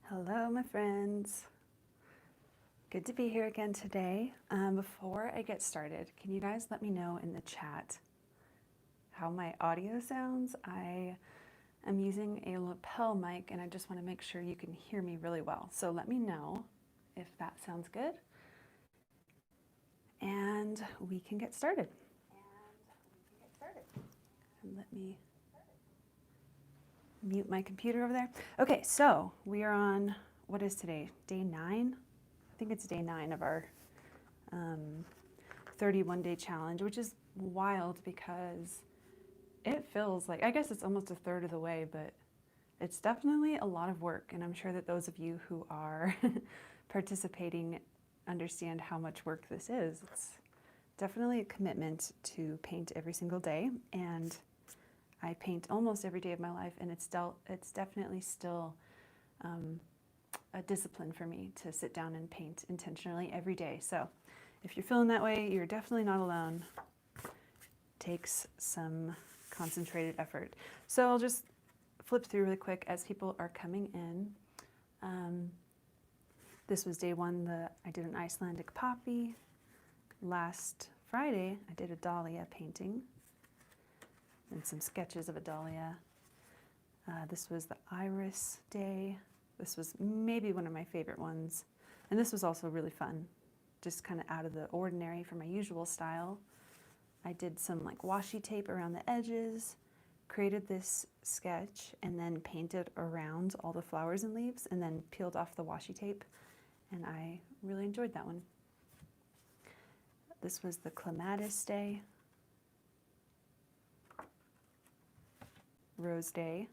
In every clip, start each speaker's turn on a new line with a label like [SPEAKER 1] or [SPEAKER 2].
[SPEAKER 1] Hello, my friends. Good to be here again today. Before I get started, can you guys let me know in the chat how my audio sounds? I am using a lapel mic and I just want to make sure you can hear me really well. So let me know if that sounds good and we can get started. And let me mute my computer over there. Okay, so we are on, what is today? Day 9? I think it's day 9 of our 31-day challenge, which is wild because it feels like, I guess it's almost a third of the way, but it's definitely a lot of work. And I'm sure that those of you who are participating understand how much work this is. It's definitely a commitment to paint every single day. And I paint almost every day of my life, and it's definitely still a discipline for me to sit down and paint intentionally every day. So if you're feeling that way, you're definitely not alone. It takes some concentrated effort. So I'll just flip through really quick as people are coming in. This was day 1. I did an Icelandic poppy. Last Friday, I did a dahlia painting and some sketches of a dahlia. This was the iris day. This was maybe one of my favorite ones. And this was also really fun, just kind of out of the ordinary for my usual style. I did some like washi tape around the edges, created this sketch, and then painted around all the flowers and leaves, and then peeled off the washi tape. And I really enjoyed that one. This was the clematis day. Rose day.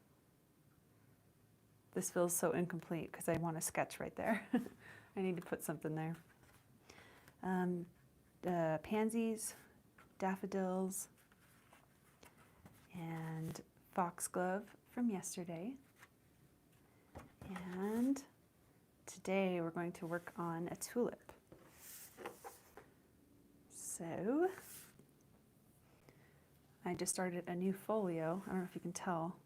[SPEAKER 1] This feels so incomplete because I want a sketch right there. I need to put something there. Pansies, daffodils, and foxglove from yesterday. And today we're going to work on a tulip. So I just started a new folio. I don't know if you can tell.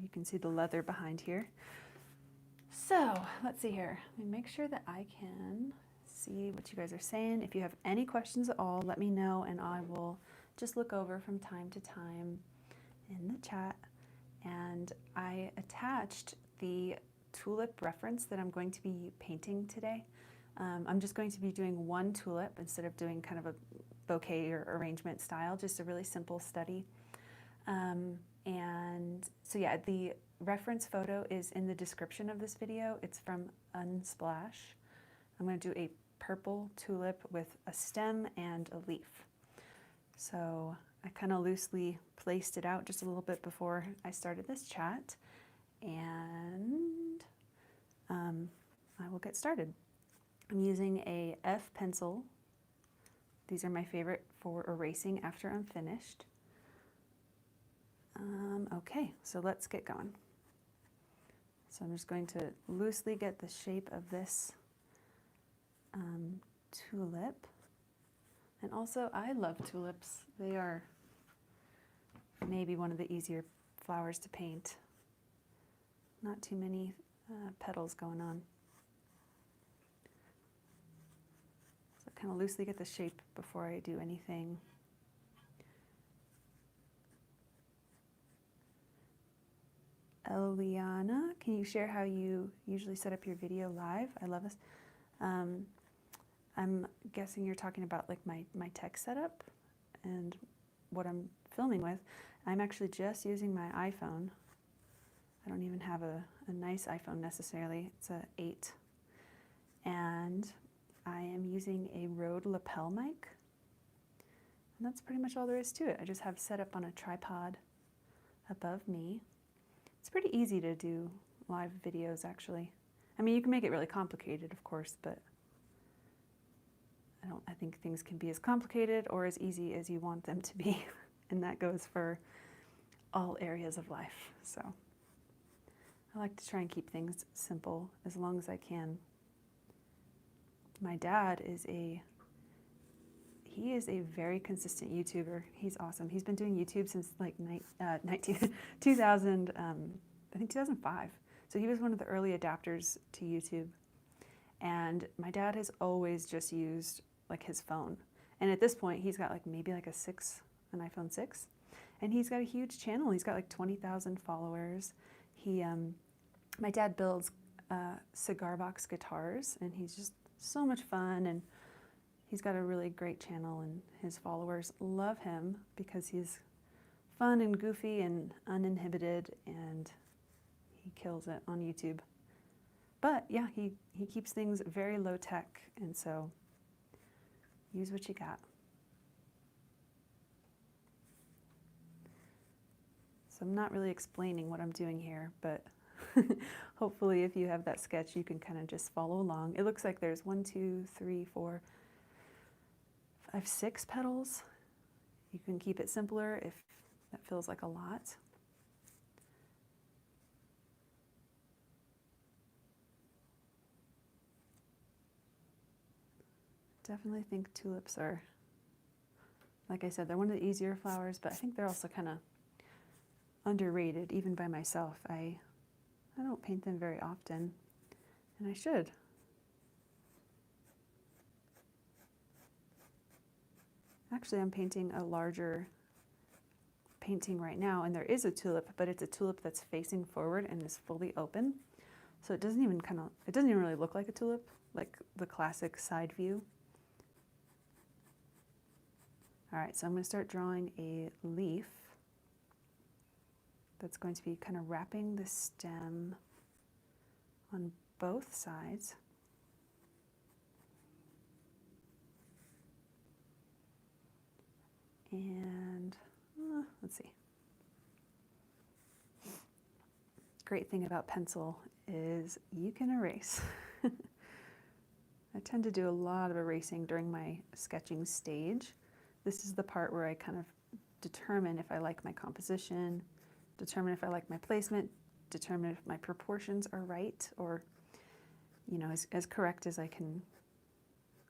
[SPEAKER 1] You can see the leather behind here. So let's see here. Let me make sure that I can see what you guys are saying. If you have any questions at all, let me know and I will just look over from time to time in the chat. And I attached the tulip reference that I'm going to be painting today. I'm just going to be doing one tulip instead of doing kind of a bouquet or arrangement style, just a really simple study. And so yeah, the reference photo is in the description of this video. It's from Unsplash. I'm going to do a purple tulip with a stem and a leaf. So I kind of loosely placed it out just a little bit before I started this chat, and I will get started. I'm using a F pencil. These are my favorite for erasing after I'm finished. Okay, so let's get going. So I'm just going to loosely get the shape of this tulip. And also, I love tulips. They are maybe one of the easier flowers to paint. Not too many petals going on. So kind of loosely get the shape before I do anything. Eliana, can you share how you usually set up your video live? I love this. I'm guessing you're talking about like my tech setup and what I'm filming with. I'm actually just using my iPhone. I don't even have a nice iPhone necessarily. It's a 8. And I am using a Rode lapel mic. And that's pretty much all there is to it. I just have set up on a tripod above me. It's pretty easy to do live videos, actually. I mean, you can make it really complicated, of course, but I think things can be as complicated or as easy as you want them to be. And that goes for all areas of life. So I like to try and keep things simple as long as I can. My dad is a very consistent YouTuber. He's awesome. He's been doing YouTube since like 2000, I think 2005. So he was one of the early adapters to YouTube. And my dad has always just used like his phone. And at this point, he's got like maybe like an iPhone 6. And he's got a huge channel. He's got like 20,000 followers. My dad builds cigar box guitars, and he's just so much fun. And he's got a really great channel, and his followers love him because he's fun and goofy and uninhibited, and he kills it on YouTube. But yeah, he keeps things very low tech, and so use what you got. So I'm not really explaining what I'm doing here, but hopefully if you have that sketch, you can kind of just follow along. It looks like there's 1, 2, 3, 4, 5, 6 petals. You can keep it simpler if that feels like a lot. Definitely think tulips are, like I said, they're one of the easier flowers, but I think they're also kind of underrated, even by myself. I don't paint them very often, and I should. Actually, I'm painting a larger painting right now, and there is a tulip, but it's a tulip that's facing forward and is fully open. So it doesn't even really look like a tulip, like the classic side view. All right, so I'm going to start drawing a leaf that's going to be kind of wrapping the stem on both sides. And let's see. Great thing about pencil is you can erase. I tend to do a lot of erasing during my sketching stage. This is the part where I kind of determine if I like my composition, determine if I like my placement, determine if my proportions are right, or, you know, as correct as I can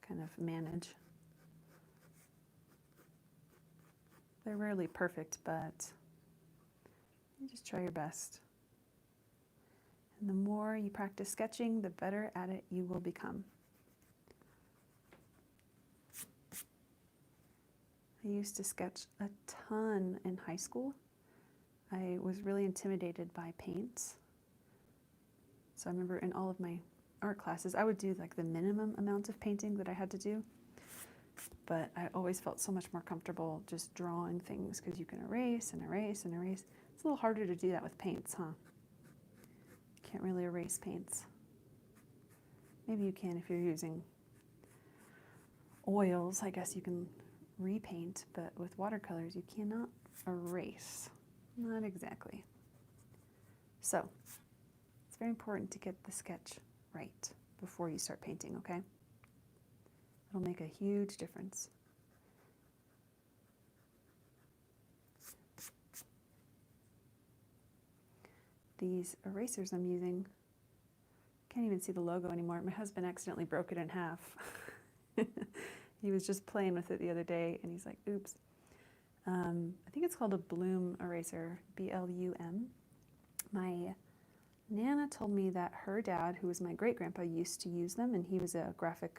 [SPEAKER 1] kind of manage. They're rarely perfect, but you just try your best. And the more you practice sketching, the better at it you will become. I used to sketch a ton in high school. I was really intimidated by paints. So I remember in all of my art classes, I would do like the minimum amount of painting that I had to do. But I always felt so much more comfortable just drawing things because you can erase and erase and erase. It's a little harder to do that with paints, huh? Can't really erase paints. Maybe you can if you're using oils. I guess you can repaint, but with watercolors you cannot erase. Not exactly. So it's very important to get the sketch right before you start painting, okay? It'll make a huge difference. These erasers I'm using, can't even see the logo anymore. My husband accidentally broke it in half. He was just playing with it the other day, and he's like, oops. I think it's called a Bloom eraser, B-L-U-M. My Nana told me that her dad, who was my great-grandpa, used to use them, and he was a graphite,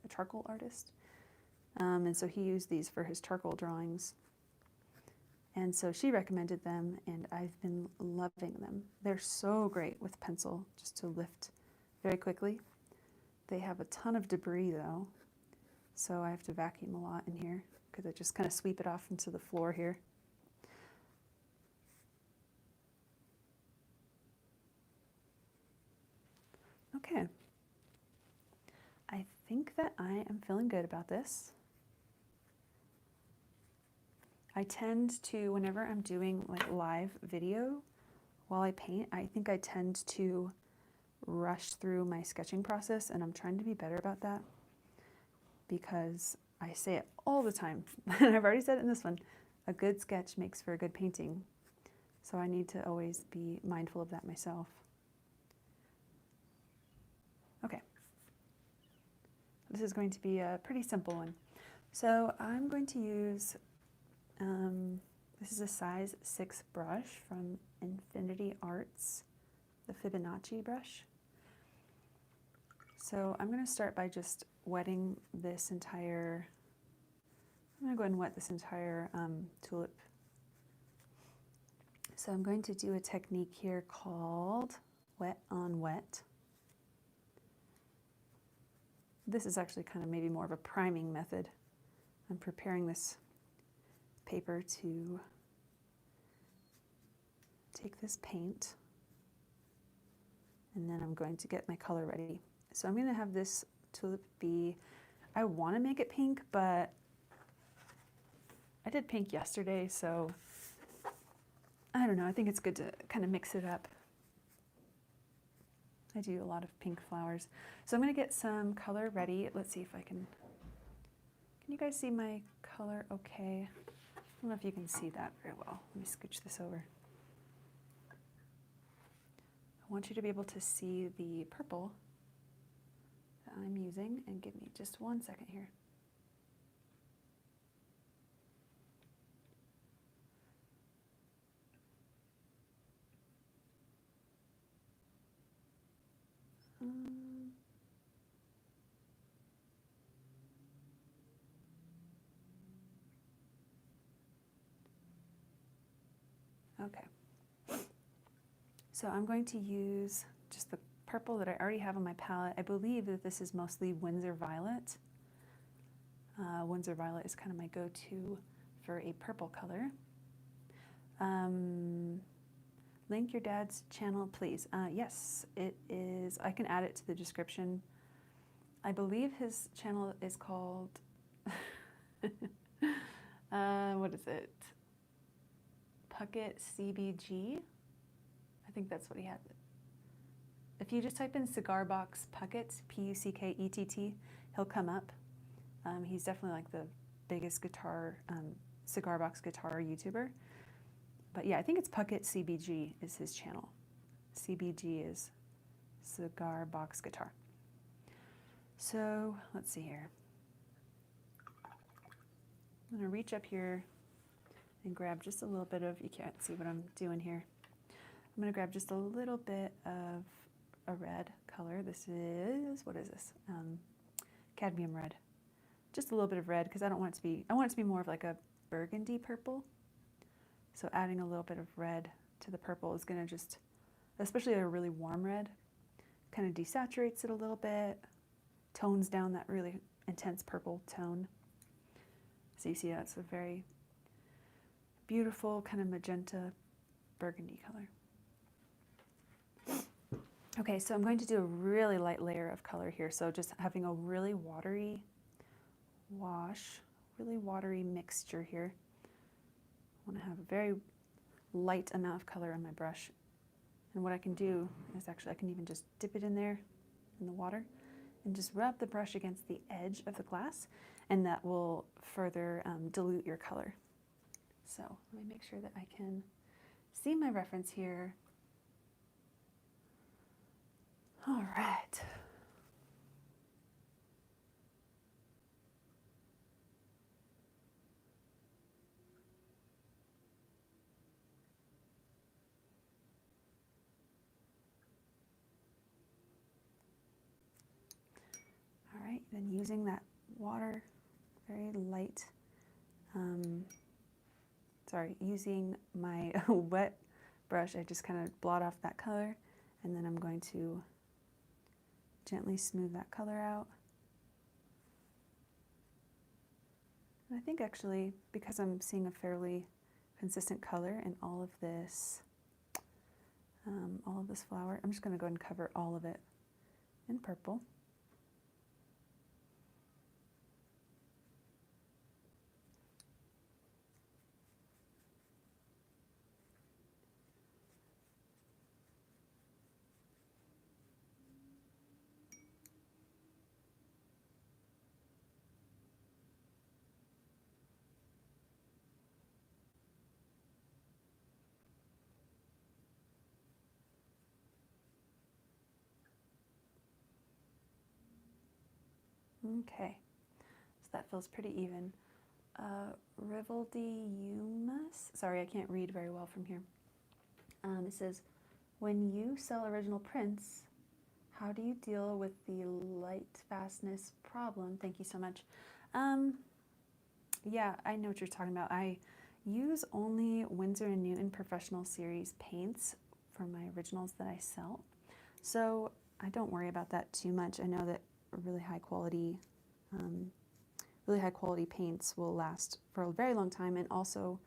[SPEAKER 1] a charcoal artist. And so he used these for his charcoal drawings. And so she recommended them, and I've been loving them. They're so great with pencil, just to lift very quickly. They have a ton of debris, though, so I have to vacuum a lot in here because I just kind of sweep it off into the floor here. Okay. I think that I am feeling good about this. I tend to, whenever I'm doing like live video while I paint, I think I tend to rush through my sketching process, and I'm trying to be better about that because I say it all the time, and I've already said it in this one, a good sketch makes for a good painting. So I need to always be mindful of that myself. Okay. This is going to be a pretty simple one. So I'm going to use This is a size 6 brush from Infinity Arts, the Fibonacci brush. So I'm going to start by just wetting this entire, I'm going to go ahead and wet this entire tulip. So I'm going to do a technique here called wet on wet. This is actually kind of maybe more of a priming method. I'm preparing this paper to take this paint, and then I'm going to get my color ready. So I'm going to have this tulip be, I want to make it pink, but I did pink yesterday, so I don't know. I think it's good to kind of mix it up. I do a lot of pink flowers. So I'm going to get some color ready. Let's see if I can you guys see my color okay? I don't know if you can see that very well. Let me scooch this over. I want you to be able to see the purple that I'm using, and give me just 1 second here. Okay. So I'm going to use just the purple that I already have on my palette. I believe that this is mostly Winsor Violet. Winsor Violet is kind of my go-to for a purple color. Link your dad's channel, please. Yes, it is. I can add it to the description. I believe his channel is called, what is it? Puckett CBG. I think that's what he had. If you just type in Cigar Box Puckett, P-U-C-K-E-T-T, he'll come up. He's definitely like the biggest guitar, cigar box guitar YouTuber. But yeah, I think it's Puckett CBG is his channel. CBG is Cigar Box Guitar. So let's see here. I'm gonna reach up here and grab just a little bit of, you can't see what I'm doing here. I'm gonna grab just a little bit of a red color. This is, what is this? Cadmium red. Just a little bit of red, because I want it to be more of like a burgundy purple. So adding a little bit of red to the purple is gonna just, especially a really warm red, kind of desaturates it a little bit, tones down that really intense purple tone. So you see that's a very beautiful kind of magenta burgundy color. Okay, so I'm going to do a really light layer of color here. So just having a really watery wash, really watery mixture here. I want to have a very light amount of color on my brush. And what I can do is actually I can even just dip it in there in the water and just rub the brush against the edge of the glass, and that will further dilute your color. So let me make sure that I can see my reference here. All right. All right, then using that water, very light, using my wet brush, I just kind of blot off that color, and then I'm going to gently smooth that color out. And I think actually, because I'm seeing a fairly consistent color in all of this flower, I'm just going to go ahead and cover all of it in purple. Okay, so that feels pretty even. Rivaldeumus. Sorry, I can't read very well from here. It says, when you sell original prints, how do you deal with the light fastness problem? Thank you so much. Yeah, I know what you're talking about. I use only Winsor & Newton Professional Series paints for my originals that I sell. So I don't worry about that too much. I know that really high quality paints will last for a very long time, and also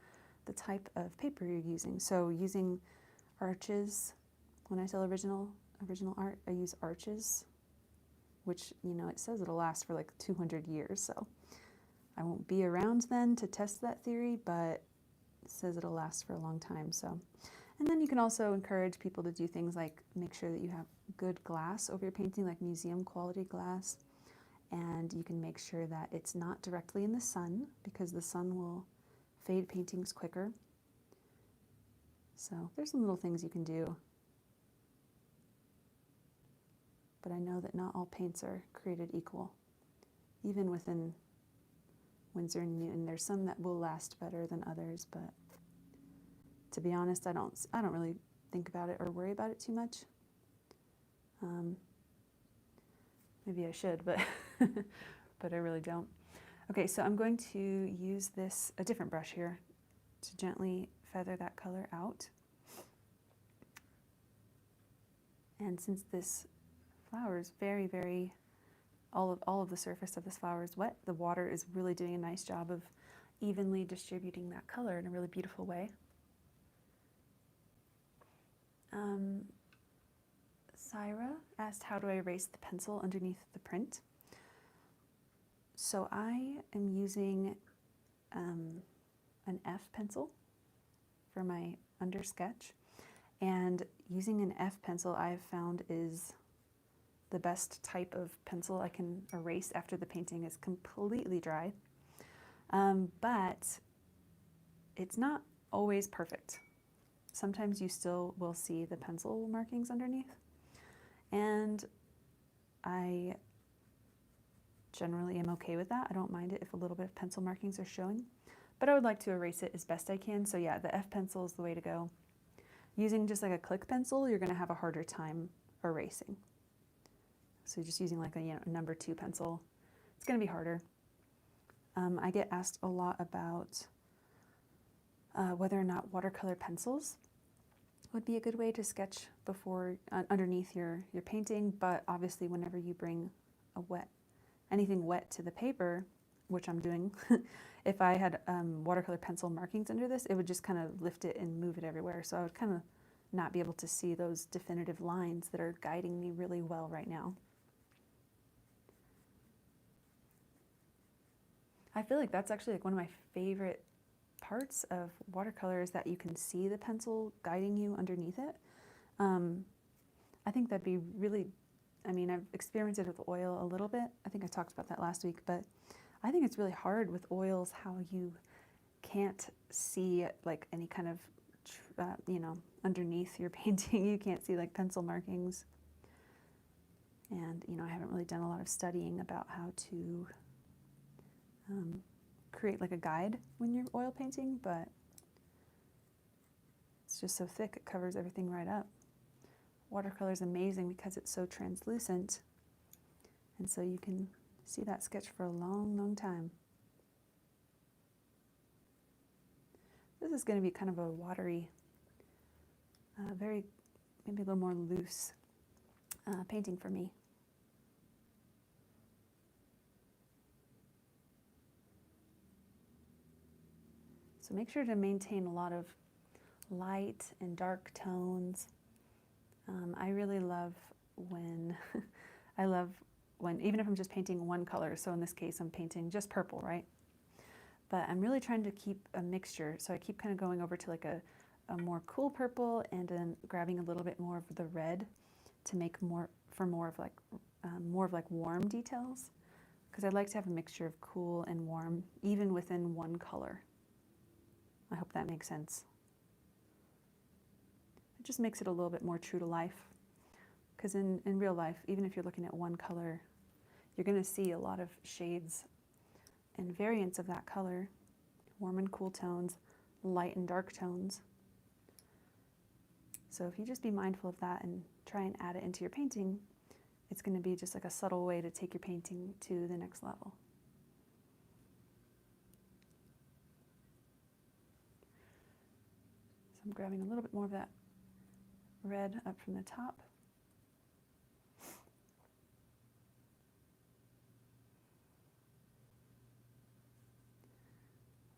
[SPEAKER 1] the type of paper you're using. So using Arches, when I sell original art, I use Arches, which, you know, it says it'll last for like 200 years. So I won't be around then to test that theory, but it says it'll last for a long time. So, and then you can also encourage people to do things like make sure that you have good glass over your painting, like museum quality glass. And you can make sure that it's not directly in the sun, because the sun will fade paintings quicker. So there's some little things you can do. But I know that not all paints are created equal. Even within Winsor & Newton, there's some that will last better than others, but to be honest, I don't really think about it or worry about it too much. Maybe I should, but but I really don't. Okay, so I'm going to use a different brush here to gently feather that color out. And since this flower is very, very, all of the surface of this flower is wet, the water is really doing a nice job of evenly distributing that color in a really beautiful way. Syra asked, how do I erase the pencil underneath the print? So I am using an F pencil for my under sketch, and using an F pencil I've found is the best type of pencil I can erase after the painting is completely dry. But it's not always perfect. Sometimes you still will see the pencil markings underneath, and I generally am okay with that. I don't mind it if a little bit of pencil markings are showing, but I would like to erase it as best I can. So yeah, the F pencil is the way to go. Using just like a click pencil, you're going to have a harder time erasing. So just using like a number 2 pencil, it's going to be harder. I get asked a lot about whether or not watercolor pencils would be a good way to sketch before underneath your painting, but obviously whenever you bring anything wet to the paper, which I'm doing, if I had watercolor pencil markings under this, it would just kind of lift it and move it everywhere. So I would kind of not be able to see those definitive lines that are guiding me really well right now. I feel like that's actually like one of my favorite parts of watercolor, is that you can see the pencil guiding you underneath it. I think that'd be really, I mean, I've experimented with oil a little bit. I think I talked about that last week, but I think it's really hard with oils how you can't see like any kind of, underneath your painting. You can't see like pencil markings. And, I haven't really done a lot of studying about how to create like a guide when you're oil painting, but it's just so thick, it covers everything right up. Watercolor is amazing because it's so translucent, and so you can see that sketch for a long, long time. This is going to be kind of a watery, maybe a little more loose painting for me. So make sure to maintain a lot of light and dark tones. I really love when, even if I'm just painting one color, so in this case I'm painting just purple, right? But I'm really trying to keep a mixture, so I keep kind of going over to like a more cool purple, and then grabbing a little bit more of the red to make more of like warm details, because I'd like to have a mixture of cool and warm even within one color. I hope that makes sense. It just makes it a little bit more true to life, because in real life, even if you're looking at one color, you're going to see a lot of shades and variants of that color, warm and cool tones, light and dark tones. So if you just be mindful of that and try and add it into your painting, it's going to be just like a subtle way to take your painting to the next level. So I'm grabbing a little bit more of that red up from the top.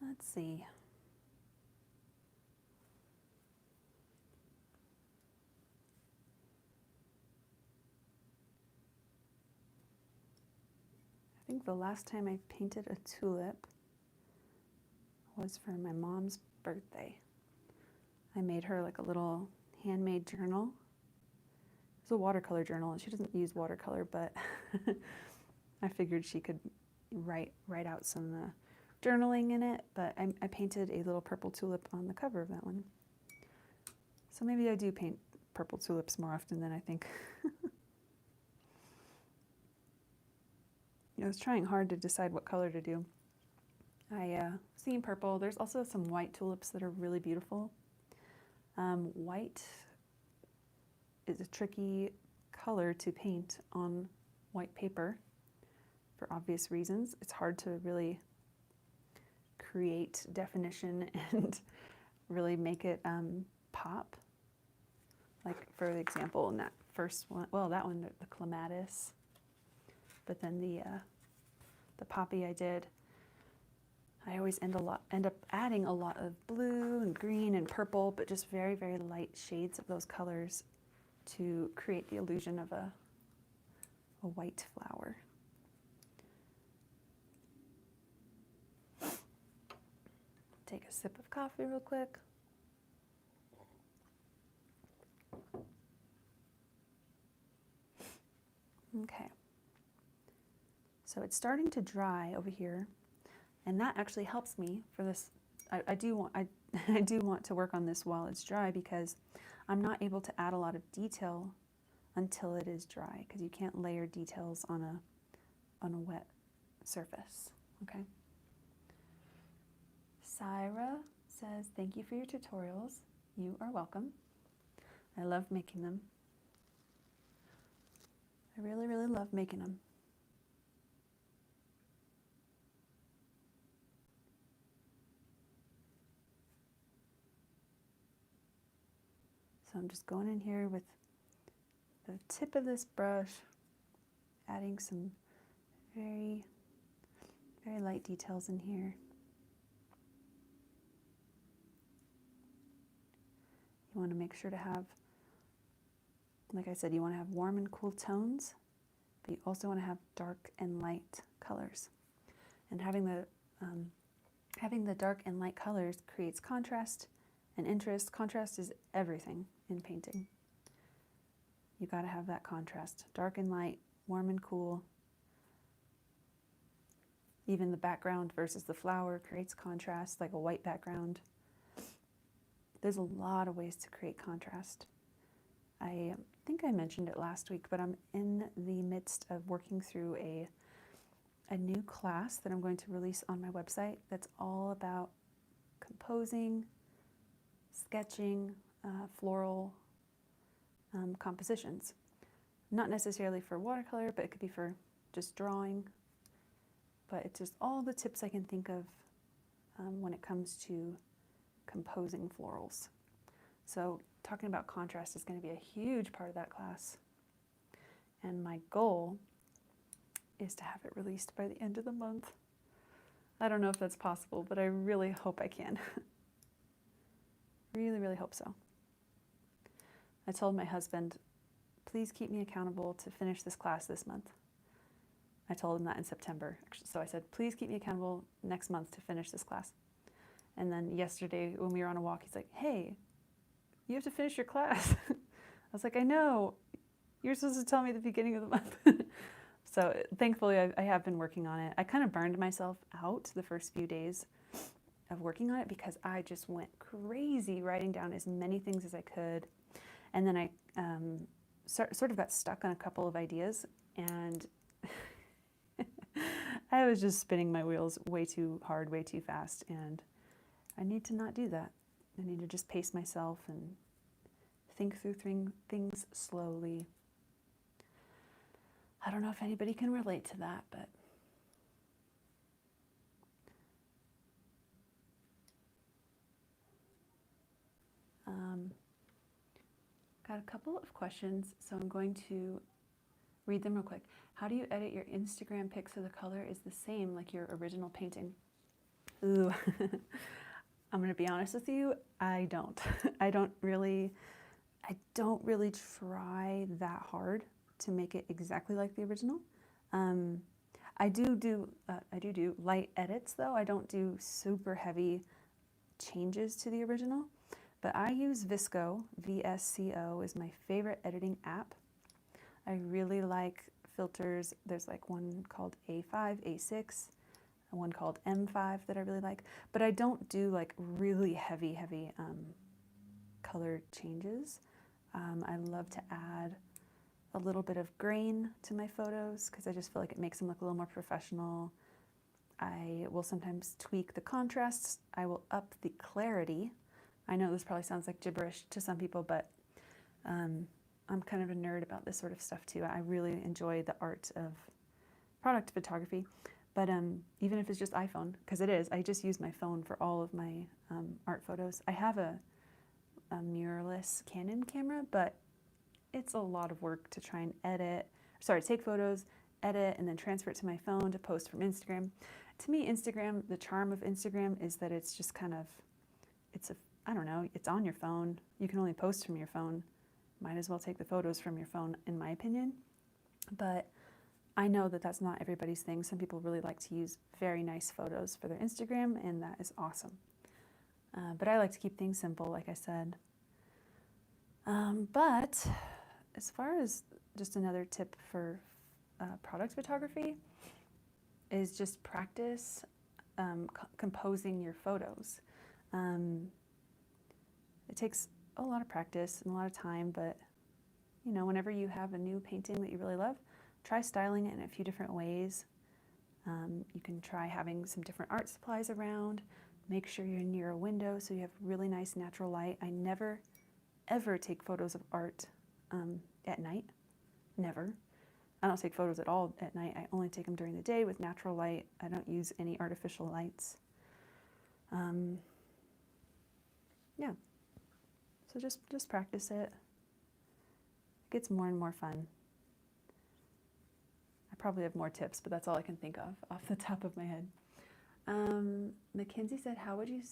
[SPEAKER 1] Let's see. I think the last time I painted a tulip was for my mom's birthday. I made her like a little handmade journal. It's a watercolor journal, and she doesn't use watercolor, but I figured she could write out some journaling in it, but I painted a little purple tulip on the cover of that one. So maybe I do paint purple tulips more often than I think. I was trying hard to decide what color to do. I seen purple. There's also some white tulips that are really beautiful. White is a tricky color to paint on white paper for obvious reasons. It's hard to really create definition and really make it pop. Like for example, in that first one, well, that one, the clematis, but then the poppy I did, I always end up adding a lot of blue and green and purple, but just very, very light shades of those colors to create the illusion of a white flower. Take a sip of coffee real quick. Okay. So it's starting to dry over here, and that actually helps me for this. I do want to work on this while it's dry, because I'm not able to add a lot of detail until it is dry, because you can't layer details on a wet surface. Okay. Syra says, thank you for your tutorials. You are welcome. I love making them. I really, really love making them. So I'm just going in here with the tip of this brush, adding some very, very light details in here. You want to make sure to have, like I said, you want to have warm and cool tones, but you also want to have dark and light colors. And having the dark and light colors creates contrast and interest. Contrast is everything in painting. You got to have that contrast. Dark and light, warm and cool. Even the background versus the flower creates contrast, like a white background. There's a lot of ways to create contrast. I think I mentioned it last week, but I'm in the midst of working through a new class that I'm going to release on my website that's all about composing, sketching, floral compositions. Not necessarily for watercolor, but it could be for just drawing. But it's just all the tips I can think of when it comes to composing florals. So talking about contrast is going to be a huge part of that class. And my goal is to have it released by the end of the month. I don't know if that's possible, but I really hope I can. Really, really hope so. I told my husband, please keep me accountable to finish this class this month. I told him that in September. So I said, please keep me accountable next month to finish this class. And then yesterday when we were on a walk, he's like, hey, you have to finish your class. I was like, I know. You're supposed to tell me at the beginning of the month. So thankfully, I have been working on it. I kind of burned myself out the first few days of working on it because I just went crazy writing down as many things as I could. And then I sort of got stuck on a couple of ideas, and I was just spinning my wheels way too hard, way too fast, and I need to not do that. I need to just pace myself and think through things slowly. I don't know if anybody can relate to that, but got a couple of questions, so I'm going to read them real quick. How do you edit your Instagram pic so the color is the same like your original painting? Ooh, I'm gonna be honest with you, I don't. I don't really try that hard to make it exactly like the original. I do light edits though. I don't do super heavy changes to the original, but I use VSCO. VSCO is my favorite editing app. I really like filters. There's like one called A5, A6, and one called M5 that I really like, but I don't do like really heavy color changes. I love to add a little bit of grain to my photos because I just feel like it makes them look a little more professional. I will sometimes tweak the contrasts. I will up the clarity. I know this probably sounds like gibberish to some people, but I'm kind of a nerd about this sort of stuff too. I really enjoy the art of product photography, but even if it's just iPhone, because it is, I just use my phone for all of my art photos. I have a mirrorless Canon camera, but it's a lot of work to try and take photos, edit, and then transfer it to my phone to post from Instagram. To me, Instagram, the charm of Instagram is that it's just kind of, I don't know, it's on your phone. You can only post from your phone. Might as well take the photos from your phone, in my opinion. But I know that that's not everybody's thing. Some people really like to use very nice photos for their Instagram, and that is awesome. But I like to keep things simple, like I said. But as far as just another tip for product photography is just practice composing your photos. It takes a lot of practice and a lot of time, but you know, whenever you have a new painting that you really love, try styling it in a few different ways. You can try having some different art supplies around. Make sure you're near a window so you have really nice natural light. I never, ever take photos of art at night. Never. I don't take photos at all at night. I only take them during the day with natural light. I don't use any artificial lights. Yeah. So just practice it. It gets more and more fun. I probably have more tips, but that's all I can think of off the top of my head. Mackenzie said, how would you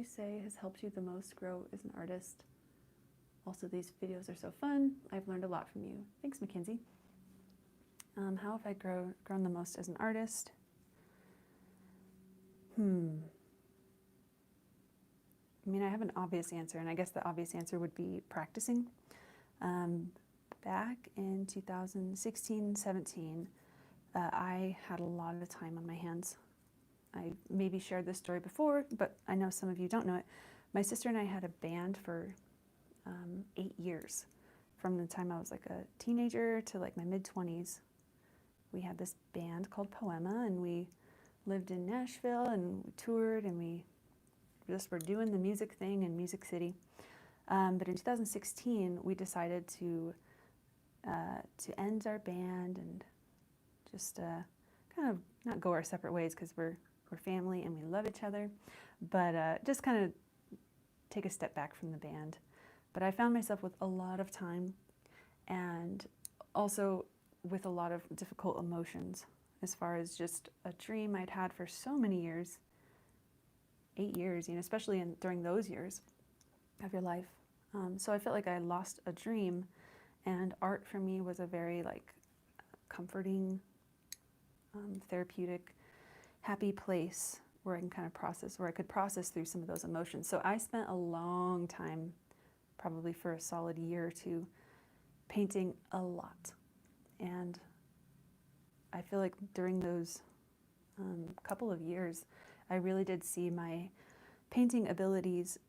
[SPEAKER 1] say has helped you the most grow as an artist? Also, these videos are so fun. I've learned a lot from you. Thanks, Mackenzie. How have I grown the most as an artist? I mean, I have an obvious answer, and I guess the obvious answer would be practicing. Back in 2016, 17, I had a lot of time on my hands. I maybe shared this story before, but I know some of you don't know it. My sister and I had a band for 8 years. From the time I was like a teenager to like my mid-20s. We had this band called Poema, and we lived in Nashville, and we toured, and we just were doing the music thing in Music City. But in 2016, we decided to end our band and just kind of not go our separate ways, because we're family and we love each other, but just kind of take a step back from the band. But I found myself with a lot of time, and also with a lot of difficult emotions, as far as just a dream I'd had for so many years, 8 years, you know, especially during those years of your life. So I felt like I lost a dream, and art for me was a very like comforting, therapeutic, happy place where I can kind of where I could process through some of those emotions. So I spent a long time, probably for a solid year or two, painting a lot. And I feel like during those couple of years, I really did see my painting abilities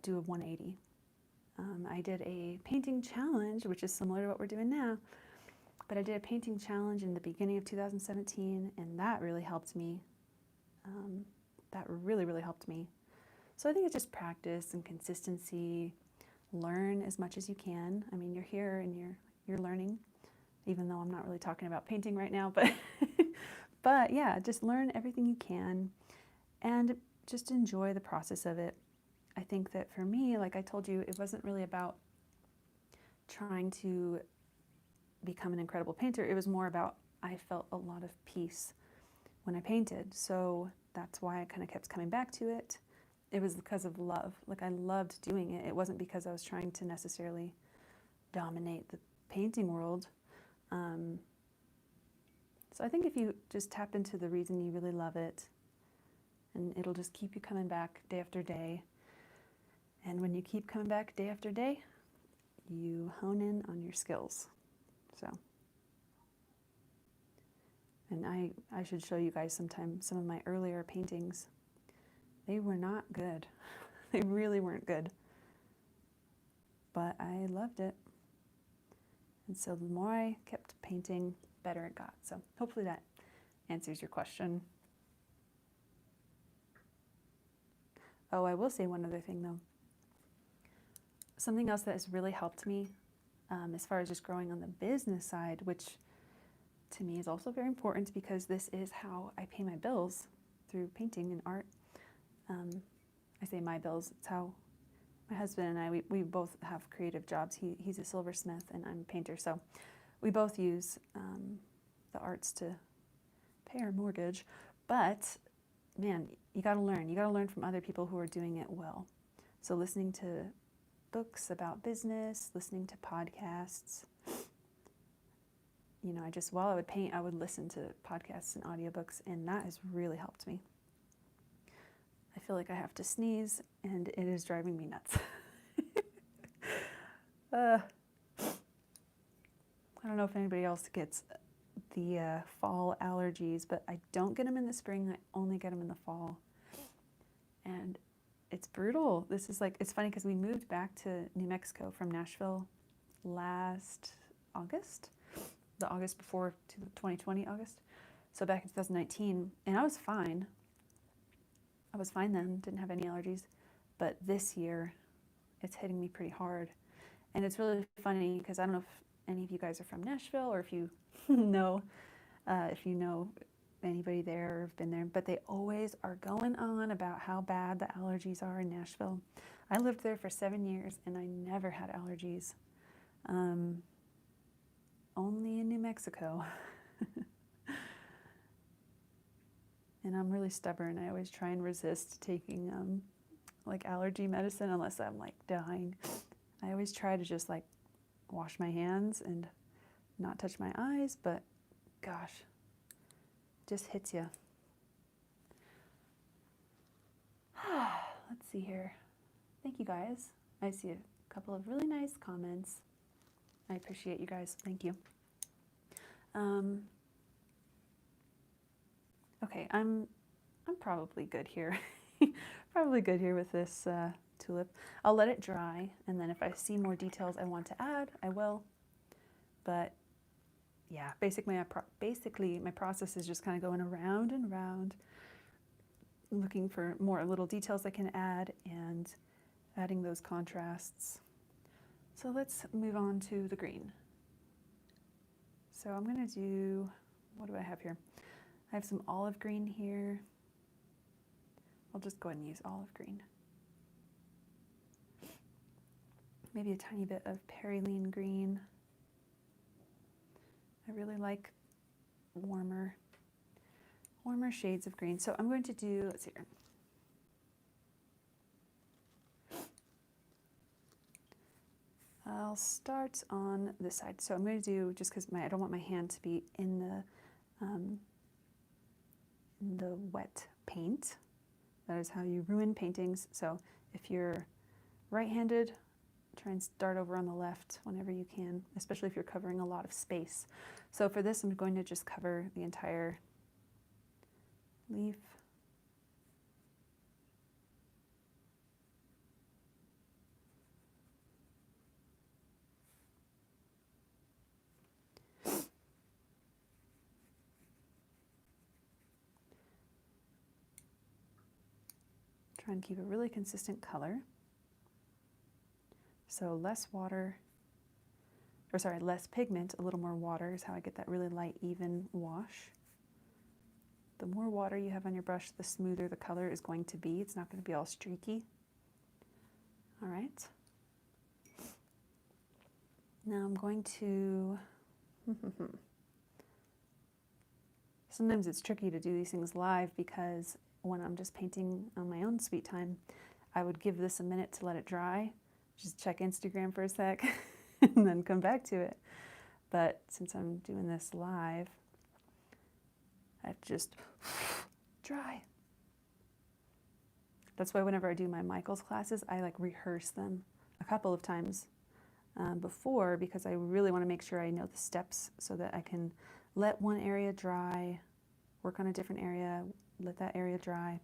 [SPEAKER 1] do a 180. I did a painting challenge, which is similar to what we're doing now, But I did a painting challenge in the beginning of 2017, and that really helped me. That really, really helped me. So I think it's just practice and consistency. Learn as much as you can. I mean, you're here and you're learning, even though I'm not really talking about painting right now, but but yeah, just learn everything you can and just enjoy the process of it. I think that for me, like I told you, it wasn't really about trying to become an incredible painter. It was more about I felt a lot of peace when I painted. So that's why I kind of kept coming back to it. It was because of love. Like I loved doing it. It wasn't because I was trying to necessarily dominate the painting world. So I think if you just tap into the reason you really love it, and it'll just keep you coming back day after day. And when you keep coming back day after day, you hone in on your skills. So, and I should show you guys sometime some of my earlier paintings. They were not good. They really weren't good. But I loved it. And so the more I kept painting, better it got. So hopefully that answers your question. Oh, I will say one other thing though. Something else that has really helped me as far as just growing on the business side, which to me is also very important because this is how I pay my bills through painting and art. I say my bills, it's how my husband and I, we both have creative jobs. He's a silversmith and I'm a painter. So we both use the arts to pay our mortgage. But man, you got to learn. You got to learn from other people who are doing it well. So listening to books about business, listening to podcasts. You know, while I would paint, I would listen to podcasts and audiobooks, and that has really helped me. I feel like I have to sneeze, and it is driving me nuts. I don't know if anybody else gets the fall allergies, but I don't get them in the spring. I only get them in the fall. And it's brutal. This is like, it's funny because we moved back to New Mexico from Nashville last August, the August before 2020 August. So back in 2019, and I was fine. I was fine then, didn't have any allergies. But this year, it's hitting me pretty hard. And it's really funny because I don't know if any of you guys are from Nashville or if you know anybody there or have been there, but they always are going on about how bad the allergies are in Nashville. I lived there for 7 years and I never had allergies. Only in New Mexico. And I'm really stubborn. I always try and resist taking like allergy medicine unless I'm like dying. I always try to just like wash my hands and not touch my eyes, but gosh, just hits you. Let's see here. Thank you guys. I see a couple of really nice comments. I appreciate you guys. Thank you. Okay, I'm probably good here. Probably good here with this tulip. I'll let it dry, and then if I see more details I want to add, I will. But yeah, basically my process is just kind of going around and around, looking for more little details I can add and adding those contrasts. So let's move on to the green. So I'm going to do, what do I have here? I have some olive green here. I'll just go ahead and use olive green. Maybe a tiny bit of perylene green. I really like warmer shades of green. So I'm going to do, let's see here. I'll start on this side. So I'm going to do, just because I don't want my hand to be in the wet paint. That is how you ruin paintings. So if you're right-handed, try and start over on the left whenever you can, especially if you're covering a lot of space. So for this, I'm going to just cover the entire leaf. Try and keep a really consistent color. So less water, or sorry, less pigment, a little more water is how I get that really light, even wash. The more water you have on your brush, the smoother the color is going to be. It's not going to be all streaky. All right. Now I'm going to, sometimes it's tricky to do these things live because when I'm just painting on my own sweet time, I would give this a minute to let it dry, just check Instagram for a sec, and then come back to it. But since I'm doing this live, I have to just dry. That's why whenever I do my Michael's classes, I like rehearse them a couple of times before, because I really want to make sure I know the steps so that I can let one area dry, work on a different area, let that area dry.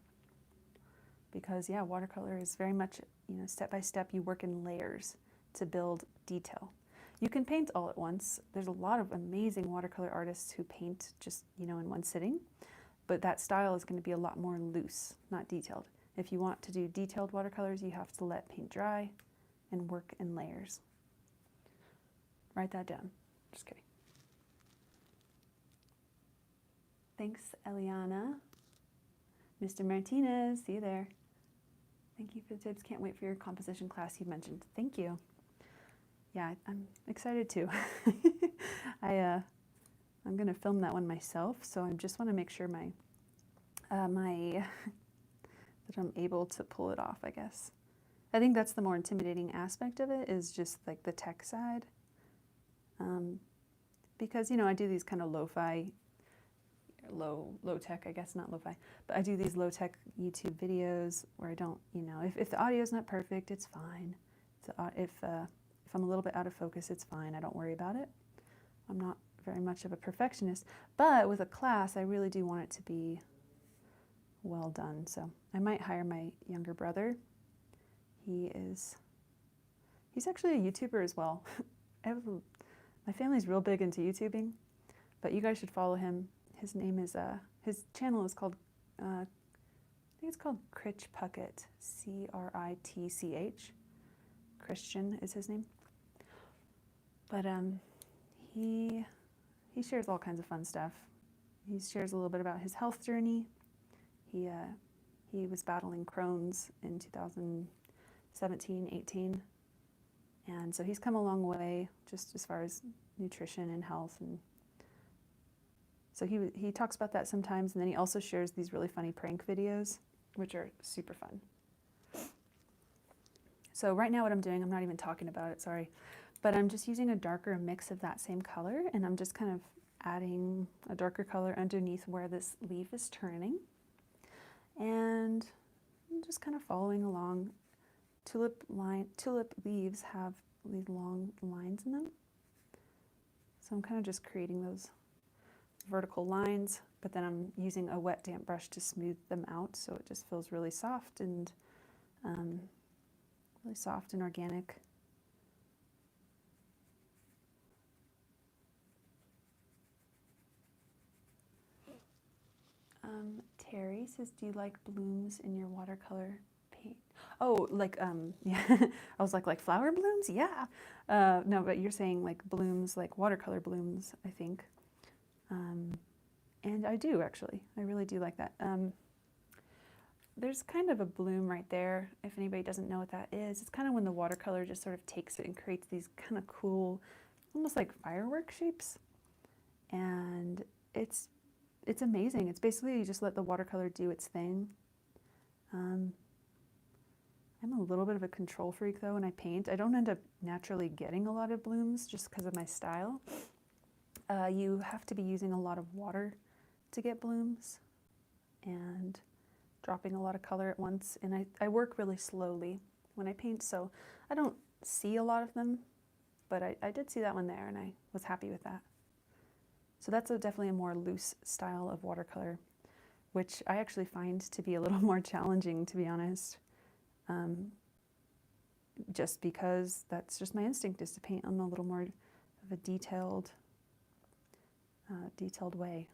[SPEAKER 1] Because yeah, watercolor is very much, step by step, you work in layers to build detail. You can paint all at once. There's a lot of amazing watercolor artists who paint just, in one sitting, but that style is going to be a lot more loose, not detailed. If you want to do detailed watercolors, you have to let paint dry and work in layers. Write that down. Just kidding. Thanks, Eliana. Mr. Martinez, see you there. Thank you for the tips. Can't wait for your composition class you mentioned. Thank you. Yeah, I'm excited too. I'm going to film that one myself, so I just want to make sure that I'm able to pull it off, I guess. I think that's the more intimidating aspect of it, is just like the tech side. Because, I do these kind of lo-fi, low-tech, I guess, not lo-fi, but I do these low-tech YouTube videos where I don't, if the audio is not perfect, it's fine. If I'm a little bit out of focus, it's fine. I don't worry about it. I'm not very much of a perfectionist, but with a class, I really do want it to be well done. So I might hire my younger brother. He's actually a YouTuber as well. My family's real big into YouTubing, but you guys should follow him. His name is, his channel is called, I think it's called Critch Puckett, C-R-I-T-C-H. Christian is his name. But he shares all kinds of fun stuff. He shares a little bit about his health journey. He was battling Crohn's in 2017, 18. And so he's come a long way just as far as nutrition and health. And so he talks about that sometimes, and then he also shares these really funny prank videos, which are super fun. So right now what I'm doing, I'm not even talking about it, sorry, but I'm just using a darker mix of that same color, and I'm just kind of adding a darker color underneath where this leaf is turning. And I'm just kind of following along. Tulip leaves have these long lines in them. So I'm kind of just creating those vertical lines, but then I'm using a wet damp brush to smooth them out, so it just feels really soft and organic. Terry says, do you like blooms in your watercolor paint? Oh, like, yeah, I was like flower blooms? Yeah. No, but you're saying like blooms, like watercolor blooms, I think. And I do, actually. I really do like that. There's kind of a bloom right there, if anybody doesn't know what that is. It's kind of when the watercolor just sort of takes it and creates these kind of cool, almost like firework shapes. And it's amazing. It's basically you just let the watercolor do its thing. I'm a little bit of a control freak though when I paint. I don't end up naturally getting a lot of blooms just because of my style. You have to be using a lot of water to get blooms and dropping a lot of color at once. And I work really slowly when I paint, so I don't see a lot of them, but I did see that one there and I was happy with that. So that's definitely a more loose style of watercolor, which I actually find to be a little more challenging, to be honest. Just because that's just my instinct, is to paint on a little more of a detailed way.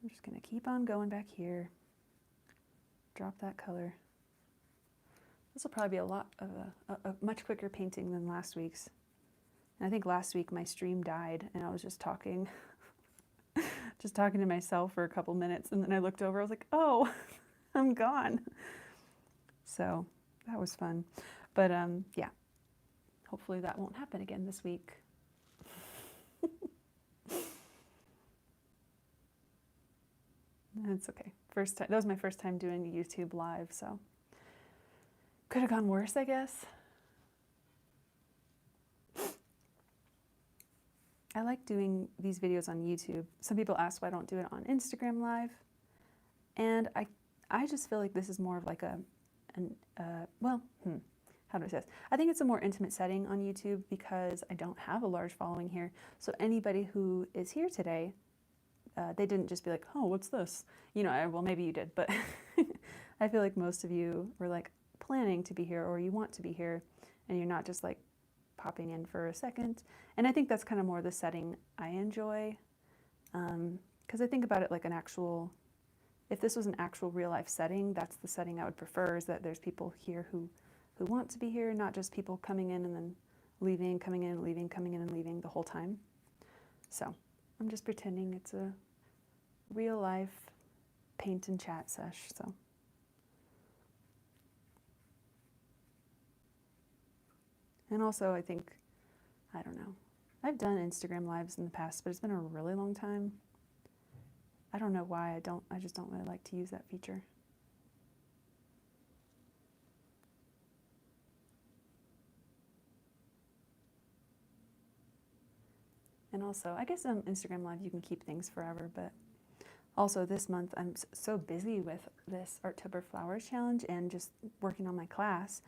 [SPEAKER 1] I'm just going to keep on going back here. drop that color. This will probably be a lot of a much quicker painting than last week's. And I think last week my stream died and I was just talking, just talking to myself for a couple minutes. And then I looked over, I was like, oh, I'm gone. So that was fun. But yeah, hopefully that won't happen again this week. That's okay. First time, that was my first time doing YouTube live, so could have gone worse, I guess. I like doing these videos on YouTube. Some people ask why I don't do it on Instagram Live, and I just feel like this is more of like how do I say this? I think it's a more intimate setting on YouTube because I don't have a large following here. So anybody who is here today, they didn't just be like, oh, what's this? You know, well, maybe you did, but I feel like most of you were like planning to be here or you want to be here and you're not just like popping in for a second. And I think that's kind of more the setting I enjoy. Because I think about it like an actual, if this was an actual real life setting, that's the setting I would prefer, is that there's people here who want to be here, not just people coming in and then leaving, coming in, leaving, coming in and leaving the whole time. So I'm just pretending it's a real life paint and chat sesh. So and also I think, I don't know, I've done Instagram lives in the past, but it's been a really long time. I don't know why I just don't really like to use that feature. And also, I guess on Instagram Live you can keep things forever, but also this month I'm so busy with this Arttober Flowers Challenge and just working on my class.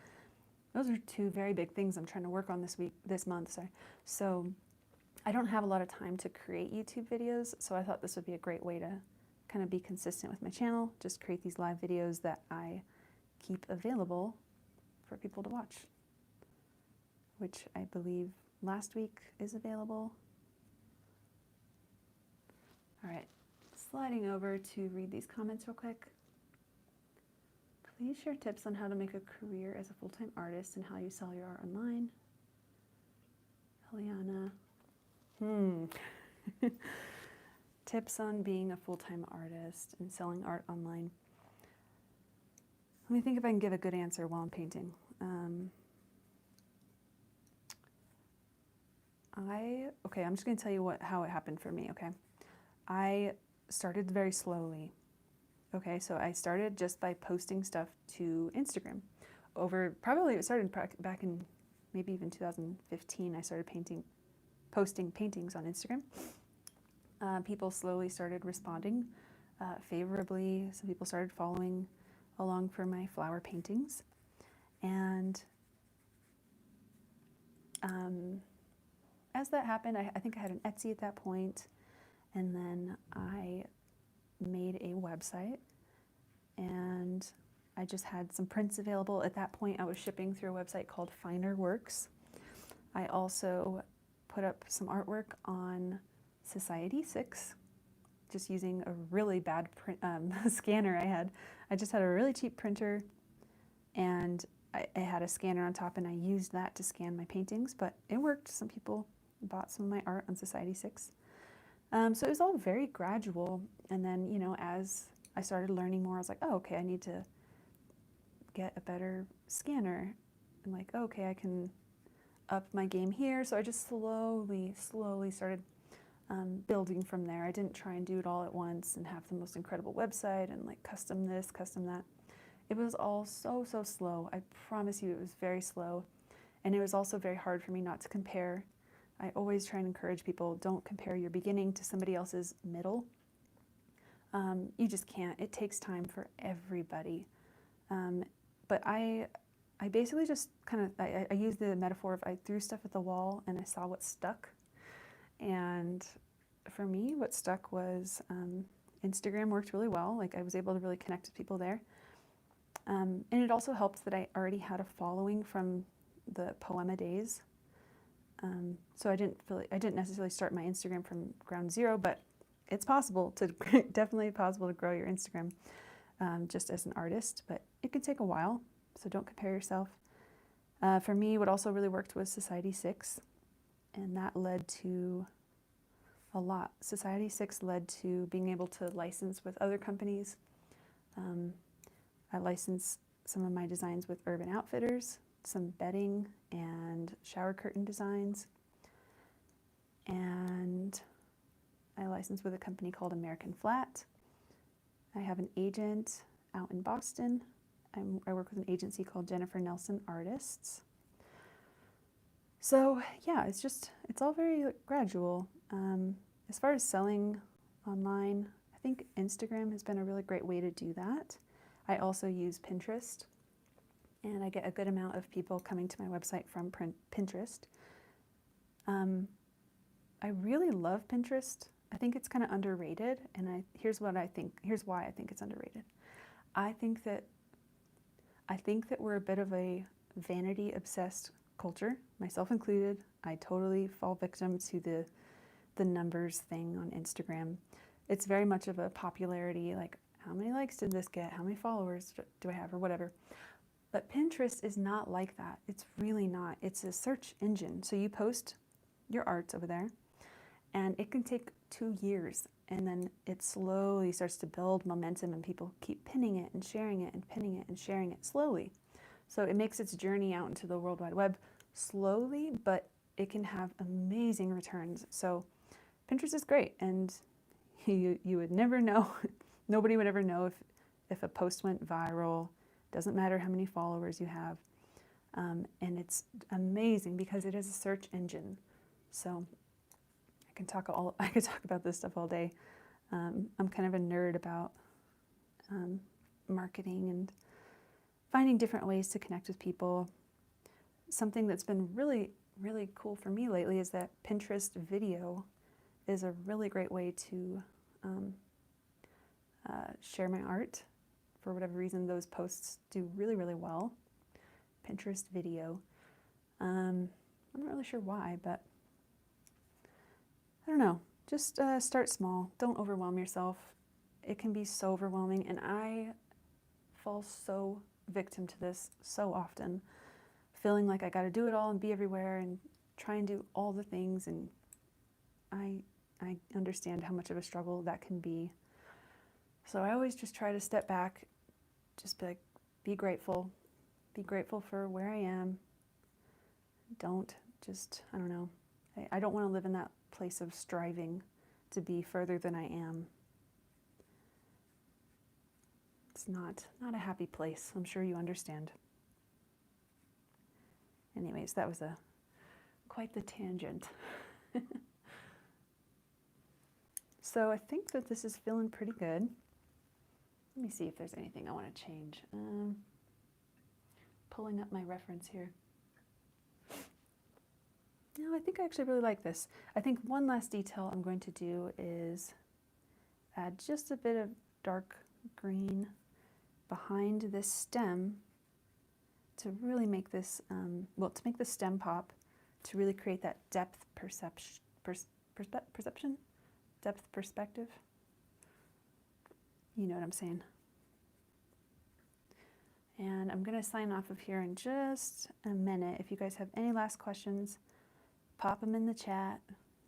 [SPEAKER 1] Those are two very big things I'm trying to work on this month, sorry. So I don't have a lot of time to create YouTube videos, so I thought this would be a great way to kind of be consistent with my channel, just create these live videos that I keep available for people to watch, which I believe last week is available. All right, sliding over to read these comments real quick. Please share tips on how to make a career as a full-time artist and how you sell your art online. Eliana. Tips on being a full-time artist and selling art online. Let me think if I can give a good answer while I'm painting. Okay, I'm just going to tell you how it happened for me, okay? I started very slowly. Okay, so I started just by posting stuff to Instagram. It started back in maybe even 2015. I started posting paintings on Instagram. People slowly started responding favorably. Some people started following along for my flower paintings. And as that happened, I think I had an Etsy at that point, and then I made a website and I just had some prints available. At that point I was shipping through a website called Finer Works. I also put up some artwork on Society 6 just using a really bad scanner I had. I just had a really cheap printer and I had a scanner on top and I used that to scan my paintings, but it worked. Some people bought some of my art on Society 6. So it was all very gradual, and then, you know, as I started learning more, I was like, oh, okay, I need to get a better scanner, and like, oh, okay, I can up my game here. So I just slowly started building from there. I didn't try and do it all at once and have the most incredible website and like custom this, custom that. It was all so slow. I promise you it was very slow, and it was also very hard for me not to compare. I always try and encourage people, don't compare your beginning to somebody else's middle. You just can't. It takes time for everybody. But I basically just kind of, I use the metaphor of I threw stuff at the wall and I saw what stuck. And for me, what stuck was Instagram worked really well. Like I was able to really connect with people there. And it also helped that I already had a following from the Poema days. So I didn't necessarily start my Instagram from ground zero, but it's possible to definitely possible to grow your Instagram. just as an artist, but it can take a while, so don't compare yourself. For me, what also really worked was Society 6, and that led to a lot. Society 6 led to being able to license with other companies. I licensed some of my designs with Urban Outfitters, some bedding and shower curtain designs, and I licensed with a company called American Flat. I have an agent out in Boston. I work with an agency called Jennifer Nelson Artists. So yeah, it's all very gradual. As far as selling online, I think Instagram has been a really great way to do that. I also use Pinterest, and I get a good amount of people coming to my website from Pinterest. I really love Pinterest. I think it's kind of underrated, and here's why I think it's underrated. I think that we're a bit of a vanity obsessed culture, myself included. I totally fall victim to the numbers thing on Instagram. It's very much of a popularity, like how many likes did this get? How many followers do I have, or whatever. But Pinterest is not like that. It's really not. It's a search engine. So you post your art over there, and it can take 2 years, and then it slowly starts to build momentum, and people keep pinning it and sharing it and pinning it and sharing it slowly. So it makes its journey out into the World Wide Web slowly, but it can have amazing returns. So Pinterest is great, and you would never know, nobody would ever know if a post went viral. Doesn't matter how many followers you have. And it's amazing because it is a search engine. So I could talk about this stuff all day. I'm kind of a nerd about marketing and finding different ways to connect with people. Something that's been really, really cool for me lately is that Pinterest video is a really great way to share my art. For whatever reason, those posts do really, really well. Pinterest video. I'm not really sure why, but I don't know. Just start small. Don't overwhelm yourself. It can be so overwhelming, and I fall so victim to this so often, feeling like I got to do it all and be everywhere and try and do all the things, and I understand how much of a struggle that can be. So I always just try to step back, just be grateful for where I am. Don't just, I don't know, I don't want to live in that place of striving to be further than I am. It's not a happy place. I'm sure you understand. Anyways, that was quite the tangent. So I think that this is feeling pretty good. Let me see if there's anything I want to change. Pulling up my reference here. No, I think I actually really like this. I think one last detail I'm going to do is add just a bit of dark green behind this stem to really make this, to make the stem pop, to really create that depth perception, depth perspective. You know what I'm saying. And I'm going to sign off of here in just a minute. If you guys have any last questions, pop them in the chat.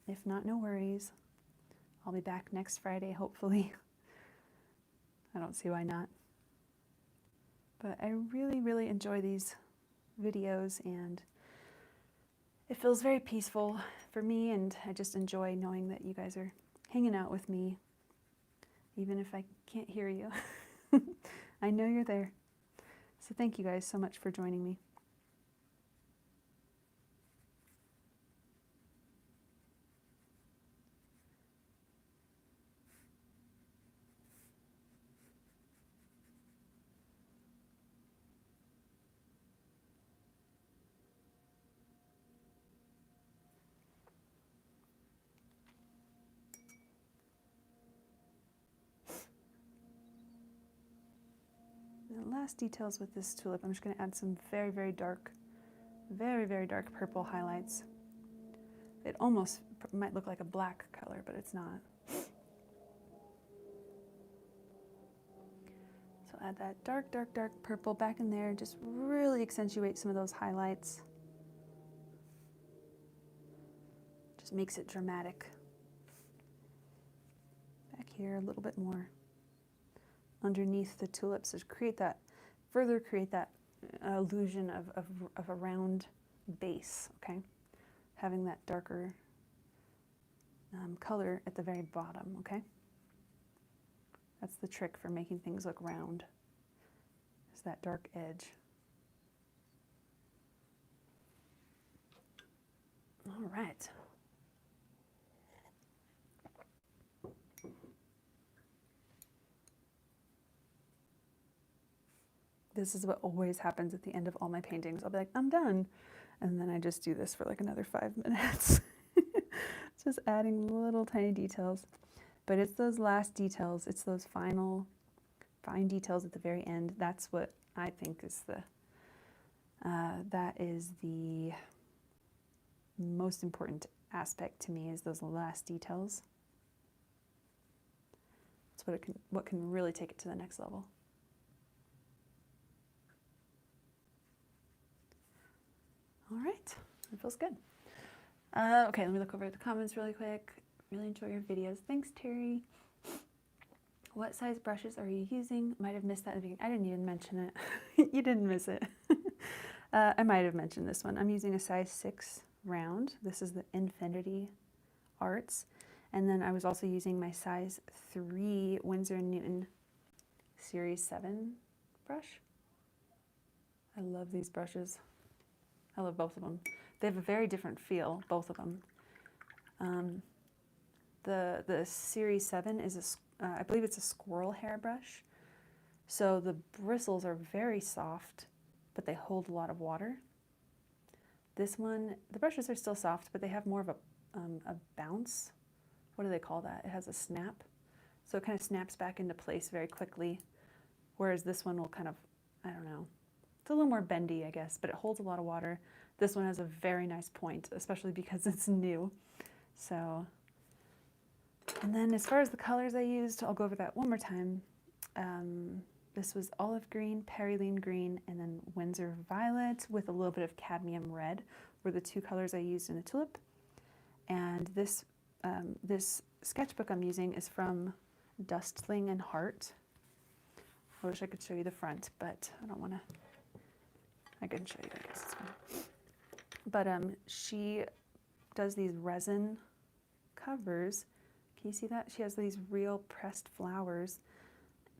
[SPEAKER 1] If not, no worries. I'll be back next Friday, hopefully. I don't see why not. But I really, really enjoy these videos, and it feels very peaceful for me, and I just enjoy knowing that you guys are hanging out with me, even if I can't hear you. I know you're there. So thank you guys so much for joining me. The last details with this tulip, I'm just going to add some very, very dark purple highlights. It almost might look like a black color, but it's not. So add that dark, dark, dark purple back in there. Just really accentuate some of those highlights. Just makes it dramatic. Back here a little bit more. Underneath the tulips, just further create that illusion of a round base, okay? Having that darker color at the very bottom, okay? That's the trick for making things look round, is that dark edge. All right. This is what always happens at the end of all my paintings. I'll be like, I'm done. And then I just do this for like another 5 minutes. Just adding little tiny details. But it's those last details, it's those final fine details at the very end. That's what I think is that is the most important aspect to me, is those last details. It's what can really take it to the next level. All right, it feels good. Okay, let me look over at the comments really quick. Really enjoy your videos. Thanks, Terry. What size brushes are you using? Might have missed that at the beginning. I didn't even mention it. You didn't miss it. I might have mentioned this one. I'm using a size 6 round. This is the Infinity Arts. And then I was also using my size 3 Winsor & Newton Series 7 brush. I love these brushes. I love both of them. They have a very different feel, both of them. The Series 7 is I believe it's a squirrel hair brush. So the bristles are very soft, but they hold a lot of water. This one, the brushes are still soft, but they have more of a bounce. What do they call that? It has a snap. So it kind of snaps back into place very quickly. Whereas this one will kind of, I don't know, it's a little more bendy, I guess, but it holds a lot of water. This one has a very nice point, especially because it's new. So, and then as far as the colors I used, I'll go over that one more time. This was olive green, perylene green, and then Winsor violet with a little bit of cadmium red were the 2 colors I used in the tulip. And this sketchbook I'm using is from Dustling and Heart. I wish I could show you the front, but I don't want to. I can show you, I guess it's fine. But she does these resin covers. Can you see that? She has these real pressed flowers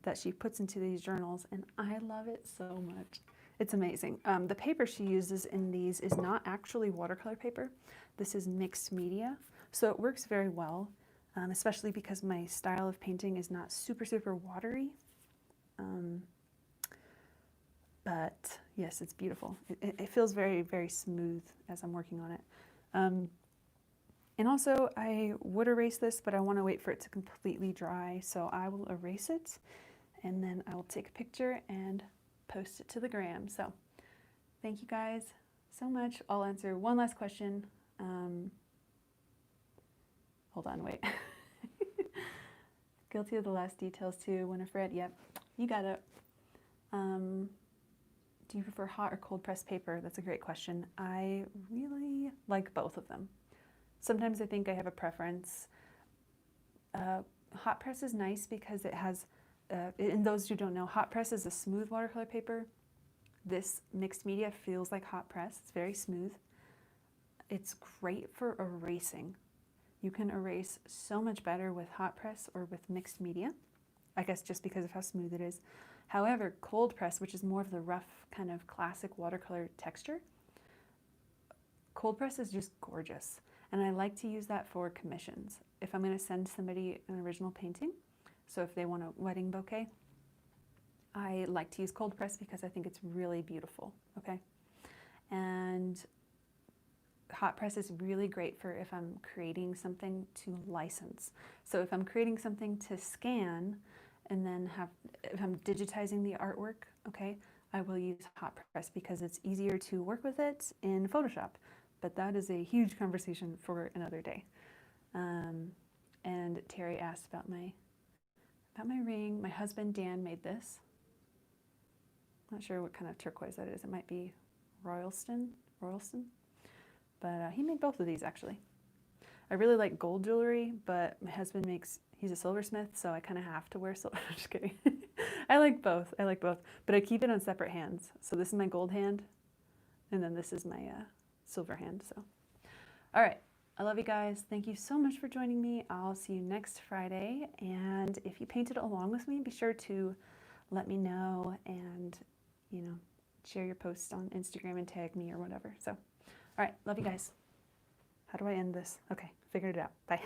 [SPEAKER 1] that she puts into these journals, and I love it so much. It's amazing. The paper she uses in these is not actually watercolor paper. This is mixed media, so it works very well, especially because my style of painting is not super, super watery. But yes, it's beautiful. It feels very, very smooth as I'm working on it. And also, I would erase this, but I want to wait for it to completely dry, so I will erase it, and then I will take a picture and post it to the gram. So thank you guys so much. I'll answer one last question. Hold on, wait. Guilty of the last details too, Winifred. Yep, you got it. Do you prefer hot or cold pressed paper? That's a great question. I really like both of them. Sometimes I think I have a preference. Hot press is nice because it has, and those who don't know, hot press is a smooth watercolor paper. This mixed media feels like hot press. It's very smooth. It's great for erasing. You can erase so much better with hot press or with mixed media, I guess just because of how smooth it is. However, cold press, which is more of the rough kind of classic watercolor texture, cold press is just gorgeous. And I like to use that for commissions. If I'm going to send somebody an original painting, so if they want a wedding bouquet, I like to use cold press because I think it's really beautiful, okay? And hot press is really great for if I'm creating something to license. So if I'm creating something to scan and then if I'm digitizing the artwork, okay, I will use hot press because it's easier to work with it in Photoshop. But that is a huge conversation for another day. And Terry asked about my ring. My husband Dan made this. Not sure what kind of turquoise that is. It might be Royalston. But he made both of these actually. I really like gold jewelry, but my husband he's a silversmith, so I kind of have to wear silver. I'm just kidding. I like both, but I keep it on separate hands. So this is my gold hand, and then this is my silver hand. So, all right, I love you guys. Thank you so much for joining me. I'll see you next Friday, and if you painted along with me, be sure to let me know and, you know, share your posts on Instagram and tag me or whatever. So, all right, love you guys. How do I end this? Okay, figured it out. Bye.